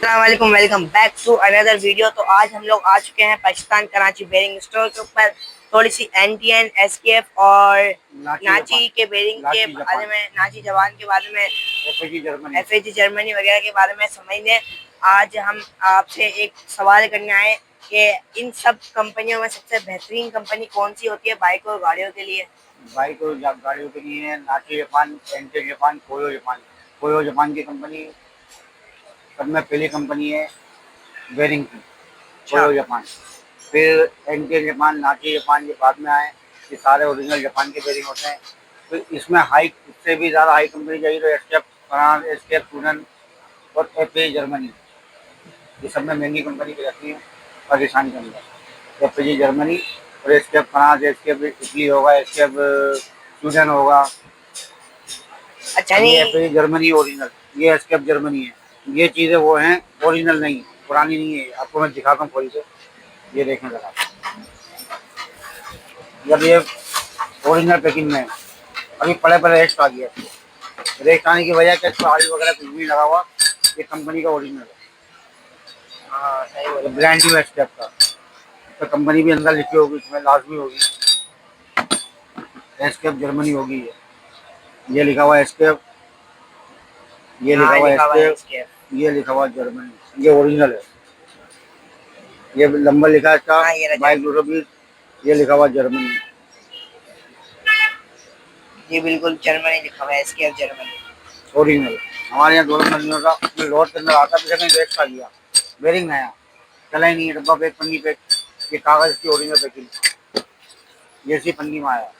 अस्सलामुअलैकुम, welcome back to another video. तो आज हम लोग आ चुके हैं पाकिस्तान कराची बेरिंग स्टोर के ऊपर। थोड़ी सी एनटीएन, एसकेएफ और नाची के बेरिंग के बारे में, नाची जापान के बारे में, एफएजी जर्मनी वगैरह के बारे में समझने आज हम आपसे एक सवाल करने आए कि इन सब कंपनियों में सबसे बेहतरीन कंपनी कौन सी होती है बाइक और गाड़ियों के लिए। बाइक और गाड़ियों के लिए Nachi Japan, NTN Japan, Koyo Japan. Koyo Japan की कंपनी सब में पहली कंपनी है बेरिंग की, कोयो जापान। फिर एनटीएन जापान, नाची जापान, ये बाद में आए। ये सारे ओरिजिनल जापान के बेरिंग होते हैं। तो इसमें हाई, इससे भी ज़्यादा हाई कंपनी चाहिए तो एसकेएफ फ्रांस, एसकेएफ स्वीडन और एफए जर्मनी, ये सब में महंगी कंपनी की रहती है पाकिस्तान के अंदर। एफए जर्मनी और एसकेएफ फ्रांस, एसकेएफ इटली होगा, एसकेएफ स्वीडन होगा। अच्छा, ये नहीं एफए जर्मनी ओरिजिनल, ये एसकेएफ जर्मनी है। ये चीज़ें वो हैं ओरिजिनल, नहीं पुरानी नहीं है। आपको मैं दिखाता हूँ खोल के, ये देखें जरा। जब ये ओरिजिनल पैकिंग में है, अभी पड़े पड़े रेस्ट आ गया। रेस्ट आने की वजह क्या, इसमें ऑयल वगैरह कुछ भी लगा हुआ, ये कंपनी का ओरिजिनल है। हाँ, सही बोला। ब्रांड न्यू एसकेएफ का, तो कंपनी भी अंदर लिखी होगी, इसमें लाजमी होगी एसकेएफ जर्मनी होगी। ये लिखा हुआ एसकेएफ, ये लिखा हाँ, हुआ लिखा हुआ है एसकेएफ, एसकेएफ। ये लिखा हुआ जर्मनी, ये ओरिजिनल है। ये नंबर लिखा है इसका हाँ, ये रहा 2220, ये लिखा हुआ जर्मनी, ये बिल्कुल जर्मनी लिखा हुआ है, एसकेएफ जर्मनी। ओरिजिनल। हमारे यहाँ दोनों कंपनियों का लोड के अंदर आता है, कहीं वेस्ट आ गया, बेरिंग नया चला ही नहीं है, डब्बा पैक, पन्नी पैक, ये कागज़ की ओरिजिनल पैकिंग, ये सी पन्नी में आया।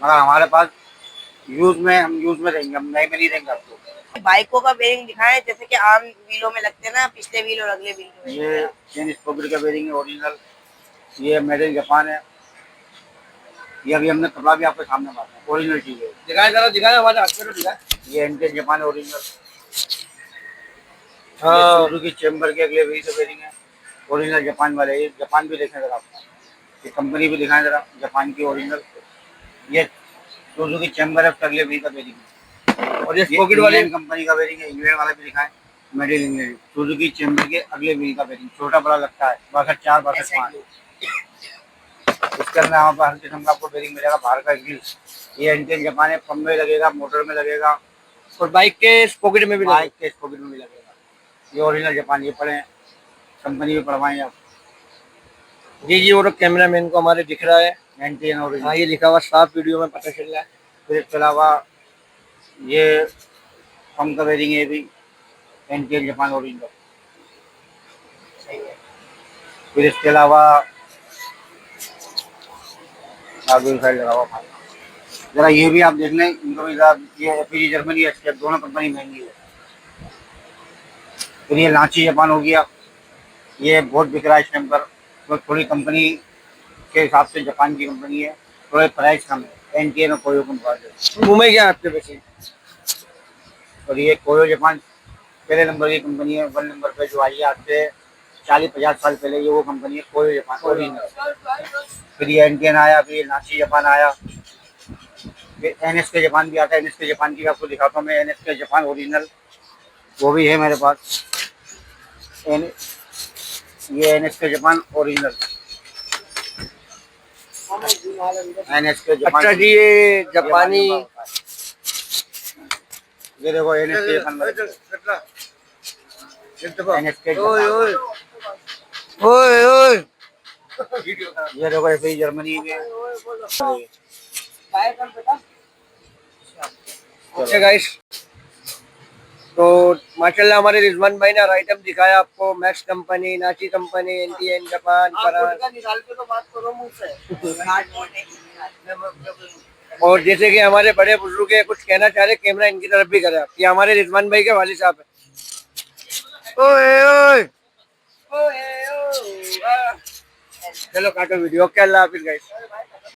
मगर हमारे पास यूज़ में, हम यूज़ में देंगे, हम नए में नहीं देंगे आपको। बाइकों का बेरिंग दिखाएं, जैसे कि आम व्हीलों में लगते हैं ना, पिछले व्हील और अगले व्हील में। ये चेन स्कॉर्पियो का बेरिंग है ओरिजिनल, ये मेड इन जापान है। ये अभी हमने कपड़ा भी आपके सामने मारा है, ओरिजिनल चीज़ है। दिखाए जरा, दिखाए हमारे हाथ में, दिखाए। ये NTN Japan original, Suzuki chamber के अगले व्हील का बेरिंग है, ओरिजिनल जापान वाले। ये जापान भी देखें जरा आपको, ये कंपनी भी दिखाएं जरा, जापान की ओरिजिनल। ये सुजुकी चेम्बर है, उसके अगले व्हील का बेरिंग है। और ये पॉकेट वाले कंपनी का बेरिंग है, इंग्लैंड वाला भी दिखाएं, made in England. Suzuki chamber के अगले व्हील का बेरिंग, छोटा बड़ा लगता है, 62, 62, 5। इसके अंदर हमारे पास हर किस्म का आपको बेरिंग मिलेगा, बाहर का इंग्लिश। ये एंटीएन जापान है, पंप में लगेगा, मोटर में लगेगा, और बाइक के पॉकेट में भी, बाइक के पॉकेट में भी लगेगा। ये ओरिजिनल जापान, ये पड़े हैं, कंपनी भी पड़वाएं आप। जी जी, वो तो कैमरा मैन को हमारे दिख रहा है एनटीएन ओरिजिनल। हाँ, ये लिखा हुआ साफ वीडियो में पता चल रहा है। फिर इसके अलावा ये पंप का बेरिंग है, भी एनटीएन जापान ओरिजिनल। फिर इसके अलावा आगे साइड लगा हुआ था। जरा ये भी आप देख लें, इनको भी जरा, ये एफईजी जर्मनी है, दोनों कंपनी महंगी है। फिर ये लांची जापान हो गया, ये बहुत बिक रहा है इस टाइम पर, तो थोड़ी कंपनी के हिसाब से जापान की कंपनी है, थोड़े प्राइस कम है, एनटीएन और कोयो कंपनी। मुंबई क्या आपके पैसे। और ये कोयो जापान पहले नंबर की कंपनी है, 1 नंबर पे जो आई है आज से 40-50 साल पहले, ये वो कंपनी है कोयो जापान ओरिजिनल। फिर ये एनटीएन आया, फिर ये नाची जापान आया, फिर एनएसके जापान भी आता है। एनएसके जापान की आपको दिखाता हूँ मैं, एनएसके जापान ओरिजिनल, वो भी है मेरे पास। ये NSK Japan original, NSK Japan. अच्छा जी, ये जापानी, ये देखो एनएसके जापान, एनएसके जापान, ये देखो एफआई जर्मनी में। अच्छा गाइस, तो माशाल्लाह हमारे रिजवान भाई ने आइटम दिखाया आपको, मैक्स कंपनी, नाची कंपनी, एनटीएन जापान, निकाल के तो बात करो मुंह से। और जैसे कि हमारे बड़े बुजुर्ग है, कुछ कहना चाह रहे, कैमरा इनकी तरफ भी करें। ये हमारे रिजवान भाई के वालिद साहब है। ओए ओए ओए ओए, चलो काटो वीडियो। ओके, अल्लाह हाफिज गाइस।